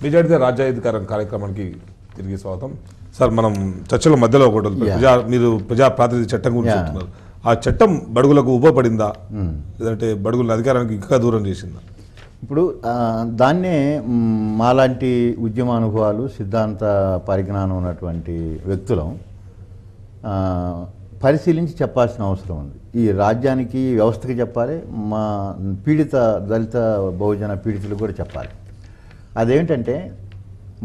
Majority రాజ్యాధికారం కార్యక్రమానికి తిరిగి స్వాగతం. సార్, మనం చర్చల మధ్యలో ఒకటి మీరు ప్రజా ప్రాతినిధ్య చట్టం గురించి చెప్తున్నారు. ఆ చట్టం బడుగులకు ఉపపడిందా, లేదంటే బడుగుల అధికారానికి ఇంకా దూరం చేసిందా? ఇప్పుడు దాన్నే మాలాంటి ఉద్యమానుభవాలు, సిద్ధాంత పరిజ్ఞానం ఉన్నటువంటి వ్యక్తులం పరిశీలించి చెప్పాల్సిన అవసరం ఉంది. ఈ రాజ్యానికి, వ్యవస్థకి చెప్పాలి, మా పీడిత దళిత బహుజన పీడితులు కూడా చెప్పాలి. అదేంటంటే,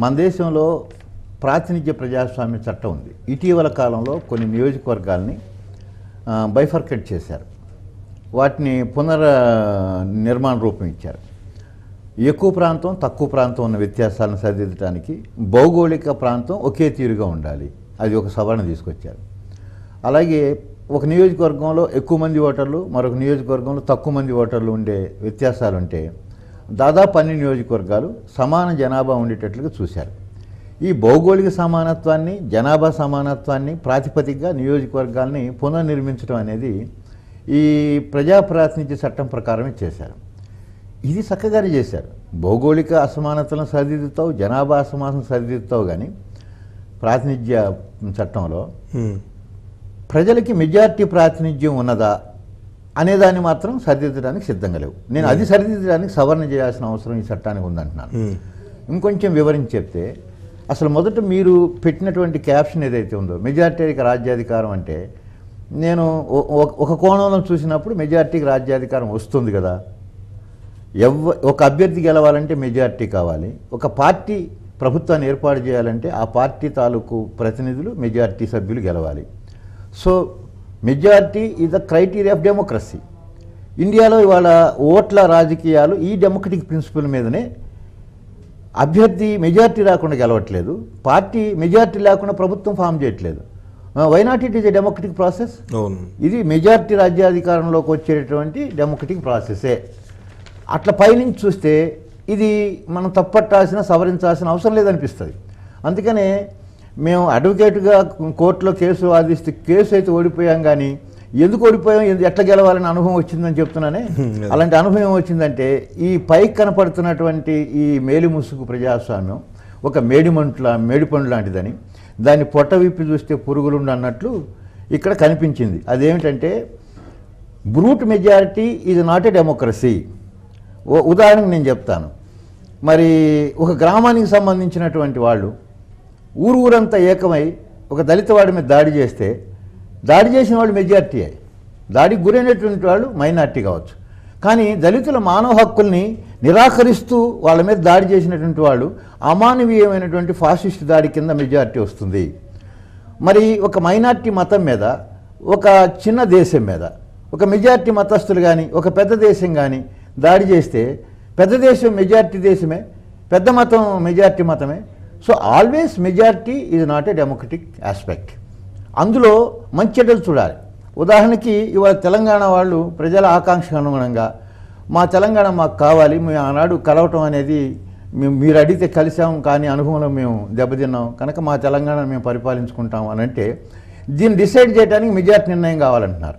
మన దేశంలో ప్రాతినిధ్య ప్రజాస్వామ్య చట్టం ఉంది. ఇటీవల కాలంలో కొన్ని నియోజకవర్గాల్ని బైఫర్కేట్ చేశారు, వాటిని నిర్మాణ రూపం ఇచ్చారు. ఎక్కువ ప్రాంతం, తక్కువ ప్రాంతం ఉన్న వ్యత్యాసాలను సరిదిద్దడానికి భౌగోళిక ప్రాంతం ఒకే తీరుగా ఉండాలి, అది ఒక సవరణ తీసుకొచ్చారు. అలాగే ఒక నియోజకవర్గంలో ఎక్కువ మంది ఓటర్లు, మరొక నియోజకవర్గంలో తక్కువ మంది ఓటర్లు ఉండే వ్యత్యాసాలు ఉంటే దాదాపు అన్ని నియోజకవర్గాలు సమాన జనాభా ఉండేటట్లుగా చూశారు. ఈ భౌగోళిక సమానత్వాన్ని, జనాభా సమానత్వాన్ని ప్రాతిపదికగా నియోజకవర్గాల్ని పునర్నిర్మించడం అనేది ఈ ప్రజాప్రాతినిధ్య చట్టం ప్రకారమే చేశారు. ఇది చక్కగానే చేశారు. భౌగోళిక అసమానతలను సరిదిద్దుతావు, జనాభా అసమానతను సరిదిద్దుతావు, కానీ ప్రాతినిధ్య చట్టంలో ప్రజలకి మెజారిటీ ప్రాతినిధ్యం ఉన్నదా అనేదాన్ని మాత్రం సరిదిద్దడానికి సిద్ధంగా లేవు. నేను అది సరిదిద్దడానికి సవరణ చేయాల్సిన అవసరం ఈ చట్టానికి ఉందంటున్నాను. ఇంకొంచెం వివరించి చెప్తే, అసలు మొదట మీరు పెట్టినటువంటి క్యాప్షన్ ఏదైతే ఉందో, మెజారిటీకి రాజ్యాధికారం అంటే, నేను ఒక కోణంలో చూసినప్పుడు మెజారిటీకి రాజ్యాధికారం వస్తుంది కదా. ఒక అభ్యర్థి గెలవాలంటే మెజారిటీ కావాలి, ఒక పార్టీ ప్రభుత్వాన్ని ఏర్పాటు చేయాలంటే ఆ పార్టీ తాలూకు ప్రతినిధులు, మెజారిటీ సభ్యులు గెలవాలి. So majority is the criteria of democracy. ఇండియాలో ఇవాళ ఓట్ల రాజకీయాలు ఈ డెమోక్రటిక్ ప్రిన్సిపల్ మీదనే. అభ్యర్థి మెజారిటీ రాకుండా గెలవట్లేదు, పార్టీ మెజారిటీ లేకుండా ప్రభుత్వం ఫామ్ చేయట్లేదు. Why not it is a democratic process? ఇది మెజారిటీ రాజ్యాధికారంలోకి వచ్చేటటువంటి డెమోక్రటిక్ ప్రాసెసే. అట్లా పైనుంచి చూస్తే ఇది మనం తప్పట్టాల్సిన, సవరించాల్సిన అవసరం లేదనిపిస్తుంది. అందుకనే మేము అడ్వకేట్గా కోర్టులో కేసు వాదిస్తే కేసు అయితే ఓడిపోయాం, కానీ ఎందుకు ఓడిపోయాం, ఎట్లా గెలవాలని అనుభవం వచ్చిందని చెప్తున్నానే. అలాంటి అనుభవం వచ్చిందంటే ఈ పైకి కనపడుతున్నటువంటి ఈ మేలి ముసుగు ప్రజాస్వామ్యం ఒక మేడిపండు లాంటిదని, దాన్ని పొట్ట విప్పి చూస్తే పురుగులుండు అన్నట్లు ఇక్కడ కనిపించింది. అదేమిటంటే, brute majority is not A democracy. ఉదాహరణకు నేను చెప్తాను. మరి ఒక గ్రామానికి సంబంధించినటువంటి వాళ్ళు ఊరంతా ఏకమై ఒక దళిత వాడి మీద దాడి చేస్తే, దాడి చేసిన వాళ్ళు మెజారిటీ అయ్యి, దాడికి గురైనటువంటి వాళ్ళు మైనార్టీ కావచ్చు. కానీ దళితుల మానవ హక్కుల్ని నిరాకరిస్తూ వాళ్ళ మీద దాడి చేసినటువంటి వాళ్ళు అమానవీయమైనటువంటి ఫాసిస్ట్ దాడి కింద మెజారిటీ వస్తుంది. మరి ఒక మైనార్టీ మతం మీద, ఒక చిన్న దేశం మీద ఒక మెజారిటీ మతస్థులు కానీ, ఒక పెద్ద దేశం కానీ దాడి చేస్తే, పెద్ద దేశం మెజారిటీ దేశమే, పెద్ద మతం మెజారిటీ మతమే. So always majority is not a democratic aspect. అందులో మంచి చెడ్డలు చూడాలి. ఉదాహరణకి ఇవాళ తెలంగాణ వాళ్ళు ప్రజల ఆకాంక్షకు అనుగుణంగా మా తెలంగాణ మాకు కావాలి, మేము ఆనాడు కలవటం అనేది మీరు అడిగితే కలిసాం, కానీ అనుభవంలో మేము దెబ్బతిన్నాం కనుక మా తెలంగాణ మేము పరిపాలించుకుంటాం అని అంటే, దీన్ని డిసైడ్ చేయడానికి మెజారిటీ నిర్ణయం కావాలంటున్నారు.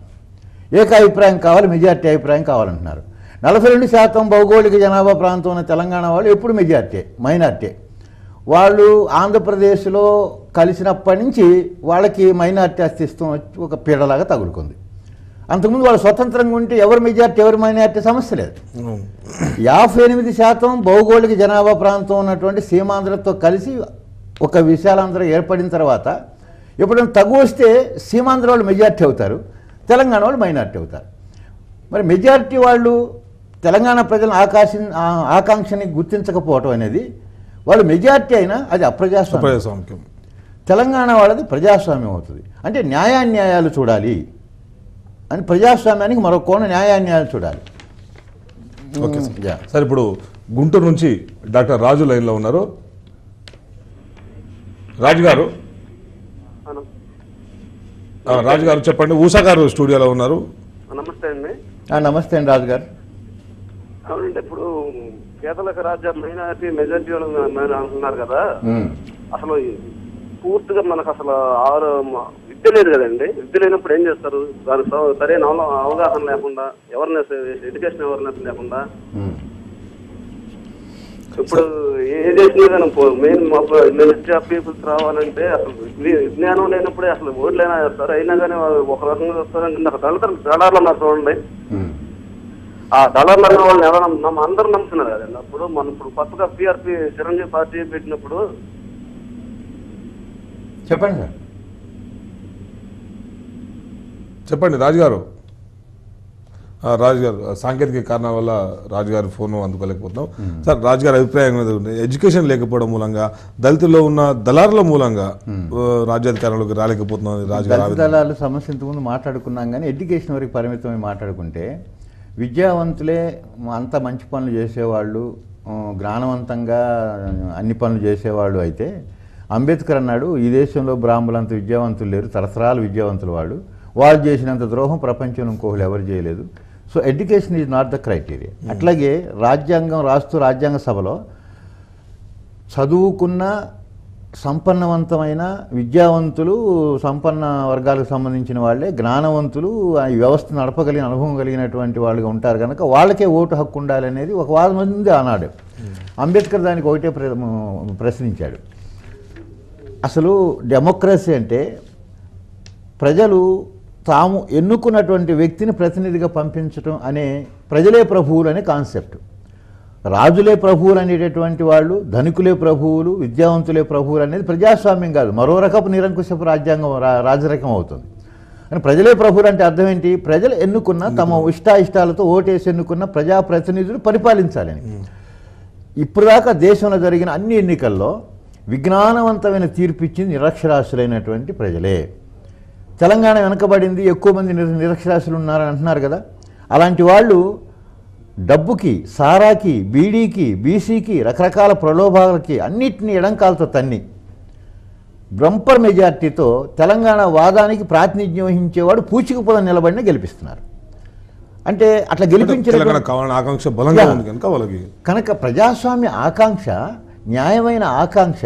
ఏకాభిప్రాయం కావాలి, మెజారిటీ అభిప్రాయం కావాలంటున్నారు. 42% భౌగోళిక జనాభా ప్రాంతం ఉన్న తెలంగాణ వాళ్ళు ఎప్పుడు మెజారిటీ, మైనారిటీ. వాళ్ళు ఆంధ్రప్రదేశ్లో కలిసినప్పటి నుంచి వాళ్ళకి మైనారిటీ అస్తిత్వం ఒక పీడలాగా తగులుకుంది. అంతకుముందు వాళ్ళు స్వతంత్రంగా ఉంటే ఎవరు మెజారిటీ, ఎవరు మైనారిటీ సమస్య లేదు. 58% భౌగోళిక జనాభా ప్రాంతం ఉన్నటువంటి సీమాంధ్రతో కలిసి ఒక విశాలాంధ్ర ఏర్పడిన తర్వాత ఎప్పుడైనా తగు వస్తే సీమాంధ్ర వాళ్ళు మెజారిటీ అవుతారు, తెలంగాణ వాళ్ళు మైనారిటీ అవుతారు. మరి మెజారిటీ వాళ్ళు తెలంగాణ ప్రజల ఆకాంక్షని గుర్తించకపోవటం అనేది, వాళ్ళు మెజారిటీ అయినా అది అప్రజాస్వామ్యం. తెలంగాణ వాళ్ళది ప్రజాస్వామ్యం అవుతుంది. అంటే న్యాయాన్యాయాలు చూడాలి అని, ప్రజాస్వామ్యానికి మరో కోణం న్యాయాన్యాయాలు చూడాలి. ఓకే సార్, ఇప్పుడు గుంటూరు నుంచి డాక్టర్ రాజు లైన్లో ఉన్నారు. రాజు గారు చెప్పండి. ఉషా గారు స్టూడియోలో ఉన్నారు. నమస్తే అండి. నమస్తే అండి రాజు గారు. అవునండి, ఇప్పుడు కేతలకు రాజ్య మైనారిటీ మెజారిటీ అంటున్నారు కదా, అసలు పూర్తిగా మనకు అసలు విద్య లేదు కదండి. విద్య లేనప్పుడు ఏం చేస్తారు? దానికి సరైన అవగాహన లేకుండా, ఎవర్నెస్, ఎడ్యుకేషన్ అవేర్నెస్ లేకుండా ఇప్పుడు ఏం చేసినా కానీ మెయిన్ మెజారిటీ ఆఫ్ పీపుల్స్ రావాలంటే అసలు విజ్ఞానం లేనప్పుడే అసలు ఓట్లైనా వేస్తారు. అయినా కానీ ఒక రకంగా వస్తారంటే నాకు దళారులు ఉన్నారు చూడండి. ఆ దళారులు అన్న వాళ్ళని ఎవరు అందరూ నమ్ముతున్నారు కదండి. అప్పుడు మనం ఇప్పుడు కొత్తగా పిఆర్పి చిరంజీవి పార్టీ పెట్టినప్పుడు చెప్పండి సార్. చెప్పండి రాజుగారు. రాజుగారు సాంకేతిక కారణాల వల్ల రాజుగారి ఫోన్ అందుకోలేకపోతున్నాం. సార్ రాజుగారి అభిప్రాయం ఉంది, ఎడ్యుకేషన్ లేకపోవడం మూలంగా దళితుల్లో ఉన్న దళారుల మూలంగా రాజ్యాధికారంలోకి రాలేకపోతున్నాం. రాజుగారు దళాలు సమస్య ఇంతకుముందు మాట్లాడుకున్నాం, కానీ ఎడ్యుకేషన్ వరకు పరిమితమై మాట్లాడుకుంటే విద్యావంతులే అంత మంచి పనులు చేసేవాళ్ళు, జ్ఞానవంతంగా అన్ని పనులు చేసేవాళ్ళు అయితే అంబేద్కర్ అన్నాడు ఈ దేశంలో బ్రాహ్మణులంత విద్యావంతులు లేరు, తరతరాలు విద్యావంతులు వాళ్ళు చేసినంత ద్రోహం ప్రపంచంలో ఇంకొకరు ఎవరు చేయలేదు. So education is not the criteria. అట్లాగే రాజ్యాంగం రాస్తూ రాజ్యాంగ సభలో చదువుకున్న సంపన్నవంతమైన విద్యావంతులు, సంపన్న వర్గాలకు సంబంధించిన వాళ్ళే జ్ఞానవంతులు, ఈ వ్యవస్థ నడపగలిగిన అనుభవం కలిగినటువంటి వాళ్ళుగా ఉంటారు కనుక వాళ్ళకే ఓటు హక్కు ఉండాలనేది ఒక వాదం ఉంది ఆనాడు. అంబేద్కర్ దానికి ఒకటే ప్రశ్నించాడు, అసలు డెమోక్రసీ అంటే ప్రజలు తాము ఎన్నుకున్నటువంటి వ్యక్తిని ప్రతినిధిగా పంపించడం అనే ప్రజలే ప్రభువులు అనే కాన్సెప్ట్. రాజులే ప్రభువులు అనేటటువంటి వాళ్ళు, ధనికులే ప్రభువులు, విద్యావంతులే ప్రభువులు అనేది ప్రజాస్వామ్యం కాదు, మరో రకపు నిరంకుశపు రాజ్యాంగం రాజరికం అవుతుంది. కానీ ప్రజలే ప్రభువులు అంటే అర్థం ఏంటి? ప్రజలు ఎన్నుకున్న తమ ఇష్టాయిష్టాలతో ఓటేసి ఎన్నుకున్న ప్రజాప్రతినిధులు పరిపాలించాలని. ఇప్పుడు దాకా దేశంలో జరిగిన అన్ని ఎన్నికల్లో విజ్ఞానవంతమైన తీర్పిచ్చింది నిరక్షరాస్యులైనటువంటి ప్రజలే. తెలంగాణ వెనకబడింది, ఎక్కువ మంది నిరక్షరాస్యులు ఉన్నారని అంటున్నారు కదా. అలాంటి వాళ్ళు డబ్బుకి, సారాకి, బీడీకి, బీసీకి, రకరకాల ప్రలోభాలకి అన్నిటినీ ఎడంకాలతో తన్ని బంపర్ మెజార్టీతో తెలంగాణ వాదానికి ప్రాతినిధ్యం వహించేవాడు పూచికపురం నిలబడిన గెలిపిస్తున్నారు. అంటే అట్లా గెలిపించిన కనుక ప్రజాస్వామ్య ఆకాంక్ష, న్యాయమైన ఆకాంక్ష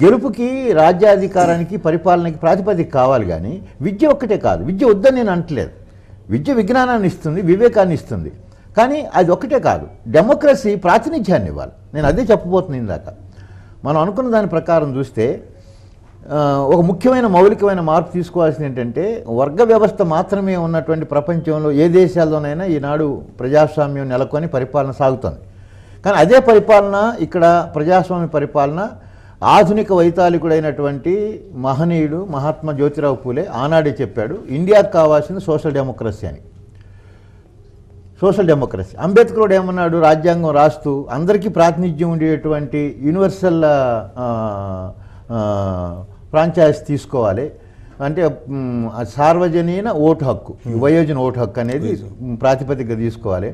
గెలుపుకి, రాజ్యాధికారానికి, పరిపాలనకి ప్రాతిపదిక కావాలి. కానీ విద్య ఒక్కటే కాదు. విద్య వద్దని నేను అంటలేదు. విద్య విజ్ఞానాన్ని ఇస్తుంది, వివేకాన్ని ఇస్తుంది. కానీ అది ఒక్కటే కాదు, డెమోక్రసీ ప్రాతినిధ్యాన్ని ఇవ్వాలి. నేను అదే చెప్పబోతున్నాను ఇందాక. మనం అనుకున్న దాని ప్రకారం చూస్తే ఒక ముఖ్యమైన మౌలికమైన మార్పు తీసుకోవాల్సింది ఏంటంటే, వర్గ వ్యవస్థ మాత్రమే ఉన్నటువంటి ప్రపంచంలో ఏ దేశాల్లోనైనా ఈనాడు ప్రజాస్వామ్యం నెలకొని పరిపాలన సాగుతుంది. కానీ అదే పరిపాలన ఇక్కడ ప్రజాస్వామ్య పరిపాలన ఆధునిక వైతాళికుడైనటువంటి మహనీయుడు మహాత్మా జ్యోతిరావు పూలే ఆనాడే చెప్పాడు, ఇండియాకు కావాల్సింది సోషల్ డెమోక్రసీ అని. Social democracy. అంబేద్కర్ ఏమన్నాడు? రాజ్యాంగం రాస్తూ అందరికీ ప్రాతినిధ్యం ఉండేటువంటి యూనివర్సల్ ఫ్రాంచైజ్ తీసుకోవాలి, అంటే సార్వజనీన ఓటు హక్కు, వయోజన ఓటు హక్కు అనేది ప్రాతిపదికగా తీసుకోవాలి.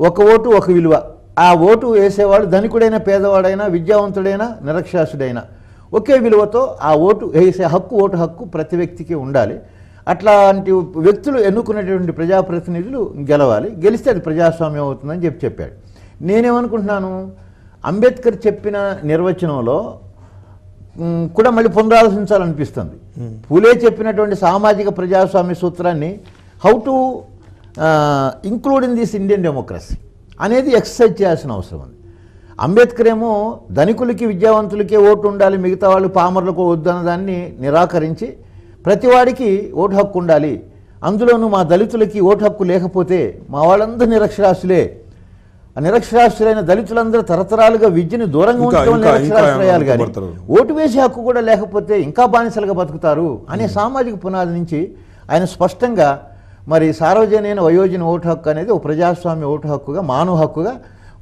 ఒక ఓటు ఒక విలువ. ఆ ఓటు వేసేవాడు ధనికుడైన, పేదవాడైనా, విద్యావంతుడైనా, నిరక్షరాస్యుడైనా ఒకే విలువతో ఆ ఓటు వేసే హక్కు, ఓటు హక్కు ప్రతి వ్యక్తికి ఉండాలి. అట్లాంటి వ్యక్తులు ఎన్నుకునేటువంటి ప్రజాప్రతినిధులు గెలవాలి. గెలిస్తే అది ప్రజాస్వామ్యం అవుతుందని చెప్పాడు. నేనేమనుకుంటున్నాను, అంబేద్కర్ చెప్పిన నిర్వచనంలో కూడా మళ్ళీ పునరాలోచించాలనిపిస్తుంది. పూలే చెప్పినటువంటి సామాజిక ప్రజాస్వామ్య సూత్రాన్ని how to include in this Indian democracy అనేది ఎక్సర్సైజ్ చేయాల్సిన అవసరం ఉంది. అంబేద్కర్ ఏమో ధనికులకి, విద్యావంతులకే ఓటు ఉండాలి, మిగతా వాళ్ళు పామరులకు వద్దన్న దాన్ని నిరాకరించి ప్రతివాడికి ఓటు హక్కు ఉండాలి, అందులోనూ మా దళితులకి ఓటు హక్కు లేకపోతే మా వాళ్ళందరూ నిరక్షరాస్యులే, నిరక్షరాస్యులైన దళితులందరూ తరతరాలుగా విద్యను దూరంగా ఉంచడం నిరక్షరాస్యులయ్యాలి, కానీ ఓటు వేసే హక్కు కూడా లేకపోతే ఇంకా బానిసలుగా బతుకుతారు అనే సామాజిక పునాది నుంచి ఆయన స్పష్టంగా మరి సార్వజనీన వయోజన ఓటు హక్కు అనేది ఒక ప్రజాస్వామ్య ఓటు హక్కుగా, మానవ హక్కుగా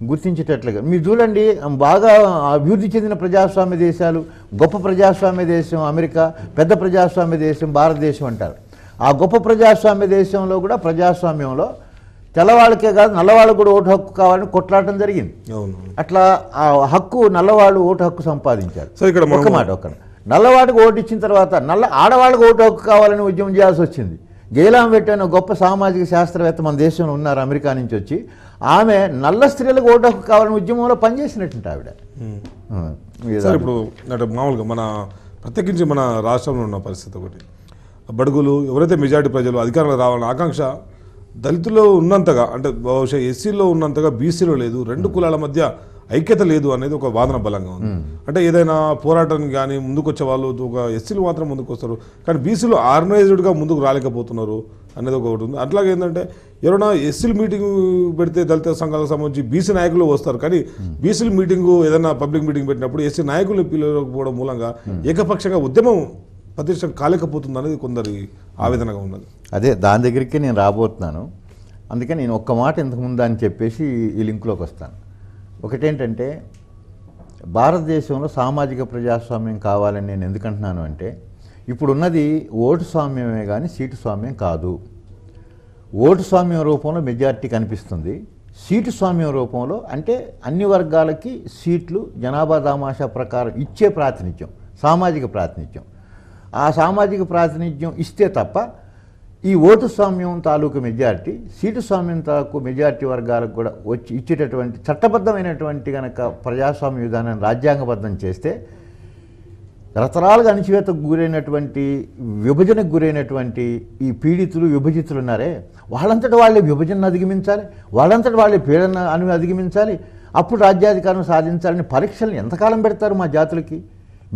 గుర్తించేటట్లుగా. మీరు చూడండి, బాగా అభివృద్ధి చెందిన ప్రజాస్వామ్య దేశాలు, గొప్ప ప్రజాస్వామ్య దేశం అమెరికా, పెద్ద ప్రజాస్వామ్య దేశం భారతదేశం అంటారు. ఆ గొప్ప ప్రజాస్వామ్య దేశంలో కూడా ప్రజాస్వామ్యంలో తెల్లవాళ్ళకే కాదు నల్లవాళ్ళకు కూడా ఓటు హక్కు కావాలని కొట్లాడటం జరిగింది. అట్లా ఆ హక్కు నల్లవాళ్ళు ఓటు హక్కు సంపాదించారు. ఒక మాట, నల్లవాడికి ఓటు ఇచ్చిన తర్వాత ఆడవాళ్ళకు ఓటు హక్కు కావాలని ఉద్యమం చేయాల్సి వచ్చింది. గేలాం పెట్టిన గొప్ప సామాజిక శాస్త్రవేత్త మన దేశంలో ఉన్నారు, అమెరికా నుంచి వచ్చి. ఆమె నల్ల స్త్రీలకు ఓటు హక్కు కావాలని ఉద్యమంలో పనిచేసినట్టుంటే ఆవిడ. ఇప్పుడు అంటే మామూలుగా మన ప్రత్యేకించి మన రాష్ట్రంలో ఉన్న పరిస్థితి ఒకటి, బడుగులు ఎవరైతే మెజారిటీ ప్రజలు అధికారంలో రావాలన్న ఆకాంక్ష దళితుల్లో ఉన్నంతగా, అంటే బహుశా ఎస్సీలో ఉన్నంతగా బీసీలో లేదు. రెండు కులాల మధ్య ఐక్యత లేదు అనేది ఒక వాదన బలంగా ఉంది. అంటే ఏదైనా పోరాటానికి కానీ ముందుకు వచ్చే వాళ్ళు ఒక ఎస్సీలు మాత్రం ముందుకు వస్తారు, కానీ బీసీలు ఆర్గనైజ్డ్గా ముందుకు రాలేకపోతున్నారు అనేది ఒకటి ఉంది. అట్లాగే ఏంటంటే ఎవరైనా ఎస్సీలు మీటింగ్ పెడితే దళిత సంఘాలకు సంబంధించి బీసీ నాయకులు వస్తారు, కానీ బీసీలు మీటింగు ఏదైనా పబ్లిక్ మీటింగ్ పెట్టినప్పుడు ఎస్సీ నాయకులు పిలవకపోవడం మూలంగా ఏకపక్షంగా ఉద్యమం ప్రతిష్టం కాలేకపోతుంది అనేది కొందరి ఆవేదనగా ఉన్నది. అదే దాని దగ్గరికి నేను రాబోతున్నాను. అందుకని నేను ఒక్క మాట ఇంతకుముందు అని చెప్పేసి ఈ లింక్లోకి వస్తాను. ఒకటేంటంటే భారతదేశంలో సామాజిక ప్రజాస్వామ్యం కావాలని నేను ఎందుకంటున్నాను అంటే, ఇప్పుడున్నది ఓటు స్వామ్యమే కానీ సీటు స్వామ్యం కాదు. ఓటు స్వామ్యం రూపంలో మెజారిటీ కనిపిస్తుంది. సీటు స్వామ్యం రూపంలో అంటే అన్ని వర్గాలకి సీట్లు జనాభా దామాషా ప్రకారం ఇచ్చే ప్రాతినిధ్యం, సామాజిక ప్రాతినిధ్యం. ఆ సామాజిక ప్రాతినిధ్యం ఇస్తే తప్ప ఈ ఓటు స్వామ్యం తాలూకు మెజారిటీ, సీటు స్వామ్యం తాలూకు మెజారిటీ వర్గాలకు కూడా వచ్చి ఇచ్చేటటువంటి చట్టబద్ధమైనటువంటి కనుక ప్రజాస్వామ్య విధానాన్ని రాజ్యాంగబద్ధం చేస్తే తరతరాలుగా అణచివేతకు గురైనటువంటి విభజనకు గురైనటువంటి ఈ పీడితులు విభజితులు ఉన్నారే, వాళ్ళంతటి వాళ్ళే విభజనను అధిగమించాలి, వాళ్ళంతటి వాళ్ళే పీడన అధిగమించాలి, అప్పుడు రాజ్యాధికారం సాధించాలని పరీక్షలను ఎంతకాలం పెడతారు మా జాతులకి?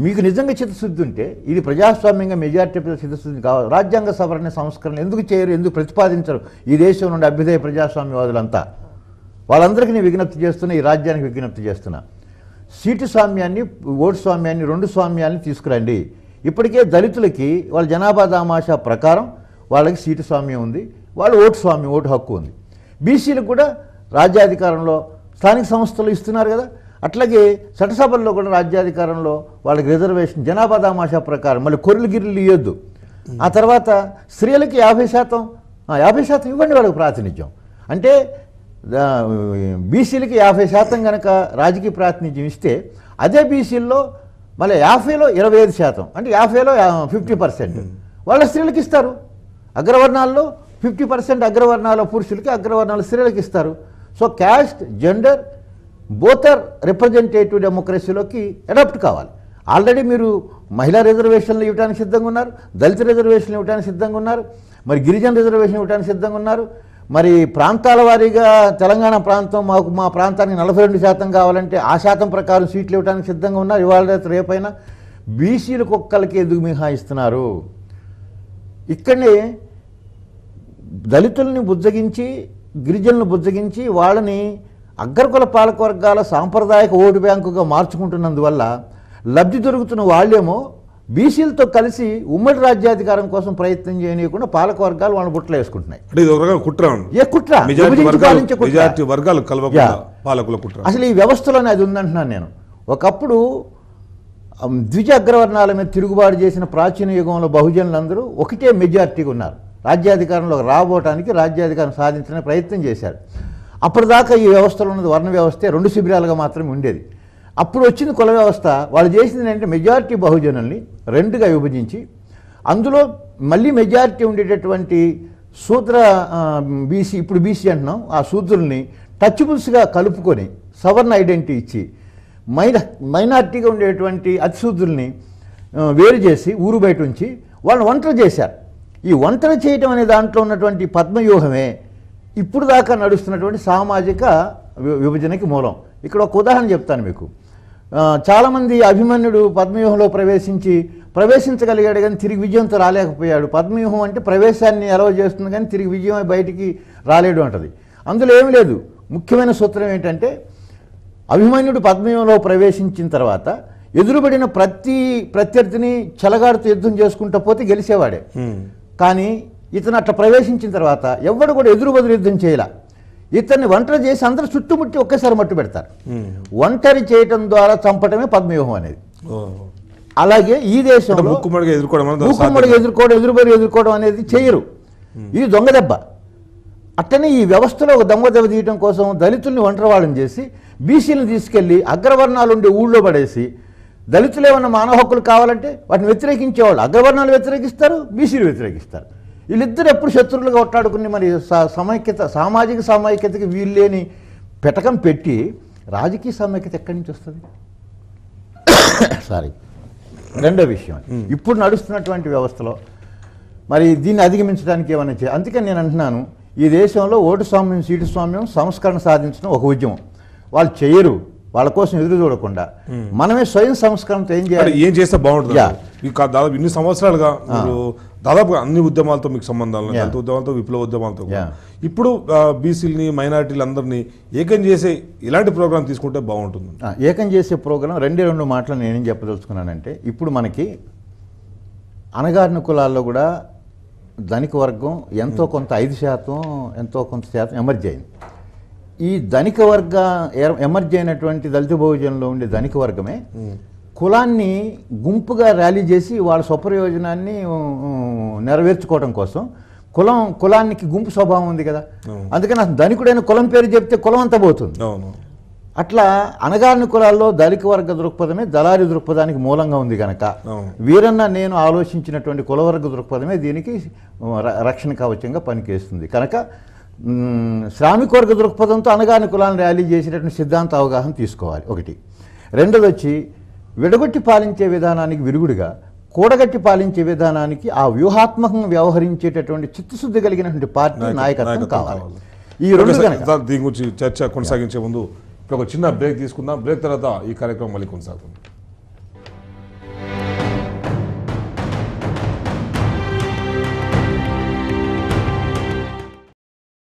మీకు నిజంగా చిత్తశుద్ధి ఉంటే ఇది ప్రజాస్వామ్యంగా మెజారిటీ చిత్తశుద్ధి కావాలి. రాజ్యాంగ సవరణ సంస్కరణ ఎందుకు చేయరు, ఎందుకు ప్రతిపాదించరు? ఈ దేశం నుండి అభ్యుదయ ప్రజాస్వామ్యవాదులంతా వాళ్ళందరికీ నేను విజ్ఞప్తి చేస్తున్నా, ఈ రాజ్యానికి విజ్ఞప్తి చేస్తున్నా. సీటు స్వామ్యాన్ని, ఓటు స్వామ్యాన్ని, రెండు స్వామ్యాన్ని తీసుకురండి. ఇప్పటికే దళితులకి వాళ్ళ జనాభా దామాషా ప్రకారం వాళ్ళకి సీటు స్వామ్యం ఉంది, వాళ్ళు ఓటు స్వామ్యం, ఓటు హక్కు ఉంది. బీసీలకు కూడా రాజ్యాధికారంలో స్థానిక సంస్థలు ఇస్తున్నారు కదా, అట్లాగే చట్టసభల్లో కూడా రాజ్యాధికారంలో వాళ్ళకి రిజర్వేషన్ జనాభా దామాషా ప్రకారం, మళ్ళీ కొర్రెలు గిర్రెలు ఇవ్వద్దు. ఆ తర్వాత స్త్రీలకి 50% ఇవ్వండి వాళ్ళకి ప్రాతినిధ్యం. అంటే బీసీలకి 50% కనుక రాజకీయ ప్రాతినిధ్యం ఇస్తే అదే బీసీల్లో మళ్ళీ 50లో 25%, అంటే 50లో 50% వాళ్ళ స్త్రీలకు ఇస్తారు. అగ్రవర్ణాల్లో 50% అగ్రవర్ణాల పురుషులకి, అగ్రవర్ణాల స్త్రీలకు ఇస్తారు. So caste, gender both are representative డెమోక్రసీలోకి అడాప్ట్ కావాలి. ఆల్రెడీ మీరు మహిళా రిజర్వేషన్లు ఇవ్వడానికి సిద్ధంగా ఉన్నారు, దళిత రిజర్వేషన్లు ఇవ్వడానికి సిద్ధంగా ఉన్నారు, మరి గిరిజన రిజర్వేషన్ ఇవ్వడానికి సిద్ధంగా ఉన్నారు. మరి ప్రాంతాల వారీగా తెలంగాణ ప్రాంతం మా ప్రాంతానికి 42% కావాలంటే ఆ శాతం ప్రకారం సీట్లు ఇవ్వడానికి సిద్ధంగా ఉన్నారు. ఇవాళ రేపైనా బీసీలకు ఒక్కరికి ఎందుకు మినహాయిస్తున్నారు? ఇక్కడనే దళితుల్ని బుజ్జగించి, గిరిజనులను బుజ్జగించి వాళ్ళని అగ్రకుల పాలకవర్గాల సాంప్రదాయక ఓటు బ్యాంకుగా మార్చుకుంటున్నందువల్ల లబ్ధి దొరుకుతున్న వాళ్ళేమో బీసీలతో కలిసి ఉమ్మడి రాజ్యాధికారం కోసం ప్రయత్నం చేయనీయకుండా పాలకవర్గాలు వాళ్ళని బుట్టలు వేసుకుంటున్నాయి. అసలు ఈ వ్యవస్థలోనే అది ఉందంటున్నాను నేను. ఒకప్పుడు ద్విజ అగ్రవర్ణాల మీద తిరుగుబాటు చేసిన ప్రాచీన యుగంలో బహుజనులందరూ ఒకటే మెజారిటీగా ఉన్నారు. రాజ్యాధికారంలో రాబోటానికి, రాజ్యాధికారం సాధించడానికి ప్రయత్నం చేశారు. అప్పటిదాకా ఈ వ్యవస్థలో ఉన్నది వర్ణ వ్యవస్థే, 2 శిబిరాలుగా మాత్రమే ఉండేది. అప్పుడు వచ్చిన కుల వ్యవస్థ వాళ్ళు చేసింది ఏంటంటే మెజారిటీ బహుజనుల్ని 2గా విభజించి అందులో మళ్ళీ మెజారిటీ ఉండేటటువంటి శూద్ర బీసీ, ఇప్పుడు బీసీ అంటున్నాం, ఆ శూద్రుల్ని టచ్బుల్స్గా కలుపుకొని సవర్ణ ఐడెంటిటీ ఇచ్చి మైనార్టీగా ఉండేటువంటి అతిశూద్రుల్ని వేరు చేసి ఊరు బయట ఉంచి వాళ్ళని ఒంటరి చేశారు. ఈ ఒంటరి చేయటం అనే దాంట్లో ఉన్నటువంటి పద్మవ్యూహమే ఇప్పుడు దాకా నడుస్తున్నటువంటి సామాజిక విభజనకి మూలం. ఇక్కడ ఒక ఉదాహరణ చెప్తాను మీకు. చాలామంది అభిమన్యుడు పద్మవ్యూహంలో ప్రవేశించగలిగాడు కానీ తిరిగి విజయంతో రాలేకపోయాడు. పద్మవ్యూహం అంటే ప్రవేశాన్ని అలవ చేస్తుంది కానీ తిరిగి విజయం బయటికి రాలేడు అంటది. అందులో ఏమి లేదు. ముఖ్యమైన సూత్రం ఏంటంటే అభిమన్యుడు పద్మవ్యూహంలో ప్రవేశించిన తర్వాత ఎదురుబడిన ప్రత్యర్థిని చెలగాడుతూ యుద్ధం చేసుకుంటూ పోతే గెలిచేవాడే. కానీ ఇతను అట్లా ప్రవేశించిన తర్వాత ఎవడు కూడా ఎదురు బదులు యుద్ధం చేయాల. ఇతన్ని ఒంటరి చేసి అందరూ చుట్టుముట్టి ఒకేసారి మట్టు పెడతారు. ఒంటరి చేయటం ద్వారా చంపటమే పద్మవ్యూహం అనేది. అలాగే ఈ దేశంలో మూకుమ్మడిగా ఎదుర్కోవడం అనేది చేయరు. ఇది దొంగ దెబ్బ. అట్టనే ఈ వ్యవస్థలో ఒక దొంగ దెబ్బ తీయటం కోసం దళితుల్ని ఒంటరి వాళ్ళని చేసి బీసీలను తీసుకెళ్లి అగ్రవర్ణాలు ఉండే ఊళ్ళో పడేసి దళితులు ఏమన్నా మానవ హక్కులు కావాలంటే వాటిని వ్యతిరేకించేవాళ్ళు అగ్రవర్ణాలు వ్యతిరేకిస్తారు, బీసీలు వ్యతిరేకిస్తారు. వీళ్ళిద్దరు ఎప్పుడు శత్రువులుగా కొట్లాడుకుని మరి సామాజిక సమైక్యతకి వీళ్ళేని పెటకం పెట్టి రాజకీయ సమైక్యత ఎక్కడి నుంచి వస్తుంది? సారీ. రెండో విషయం, ఇప్పుడు నడుస్తున్నటువంటి వ్యవస్థలో మరి దీన్ని అధిగమించడానికి ఏమైనా అందుకని నేను అంటున్నాను, ఈ దేశంలో ఓటు స్వామ్యం, సీటు స్వామ్యం సంస్కరణ సాధించడం ఒక ఉద్యమం. వాళ్ళు చేయరు. వాళ్ళ కోసం ఎదురు చూడకుండా మనమే స్వయం సంస్కరణతో ఏం చేయాలి, ఏం చేస్తే బాగుంటుంది Yeah. మీకు దాదాపు ఇన్ని సంవత్సరాలుగా మీరు దాదాపుగా అన్ని ఉద్యమాలతో మీకు సంబంధాలు ఉన్నాయి. దళిత ఉద్యమాలతో, విప్లవ ఉద్యమాలతో కూడా. ఇప్పుడు బీసీలని, మైనారిటీలు అందరినీ ఏకం చేసే ఇలాంటి ప్రోగ్రామ్ తీసుకుంటే బాగుంటుంది. ఏకం చేసే ప్రోగ్రాం రెండు మాటలు నేనేం చెప్పదలుచుకున్నానంటే, ఇప్పుడు మనకి అణగారిన కులాల్లో కూడా ధనిక వర్గం ఎంతో కొంత 5% ఎంతో కొంత శాతం ఎమర్జ్ అయింది. ఈ ధనిక వర్గ ఎమర్జ్ అయినటువంటి దళిత బహుజనంలో ఉండే ధనిక వర్గమే కులాన్ని గుంపుగా ర్యాలీ చేసి వాళ్ళ స్వప్రయోజనాన్ని నెరవేర్చుకోవడం కోసం కులానికి గుంపు స్వభావం ఉంది కదా, అందుకని అసలు ధనికుడైన కులం పేరు చెప్తే కులం అంతా పోతుంది. అట్లా అణగారిన కులాల్లో దళిత వర్గ దృక్పథమే దళారీ దృక్పథానికి మూలంగా ఉంది కనుక వీరన్న నేను ఆలోచించినటువంటి కులవర్గ దృక్పథమే దీనికి రక్షణ కవచంగా పనిచేస్తుంది కనుక శ్రామిక వర్గ దృక్పథంతో అణగారిన కులాన్ని ర్యాలీ చేసేటటువంటి సిద్ధాంత అవగాహన తీసుకోవాలి ఒకటి. రెండోది వచ్చి విడగొట్టి పాలించే విధానానికి విరుగుడుగా కూడగట్టి పాలించే విధానానికి ఆ వ్యూహాత్మకంగా వ్యవహరించేటటువంటి చిత్తశుద్ధి కలిగినటువంటి పార్టీ నాయకత్వం కావాలి. ఈ రెండు దీని గురించి చర్చ కొనసాగించే ముందు ఇప్పుడు ఒక చిన్న బ్రేక్ తీసుకుందాం. బ్రేక్ తర్వాత ఈ కార్యక్రమం మళ్ళీ కొనసాగుతుంది.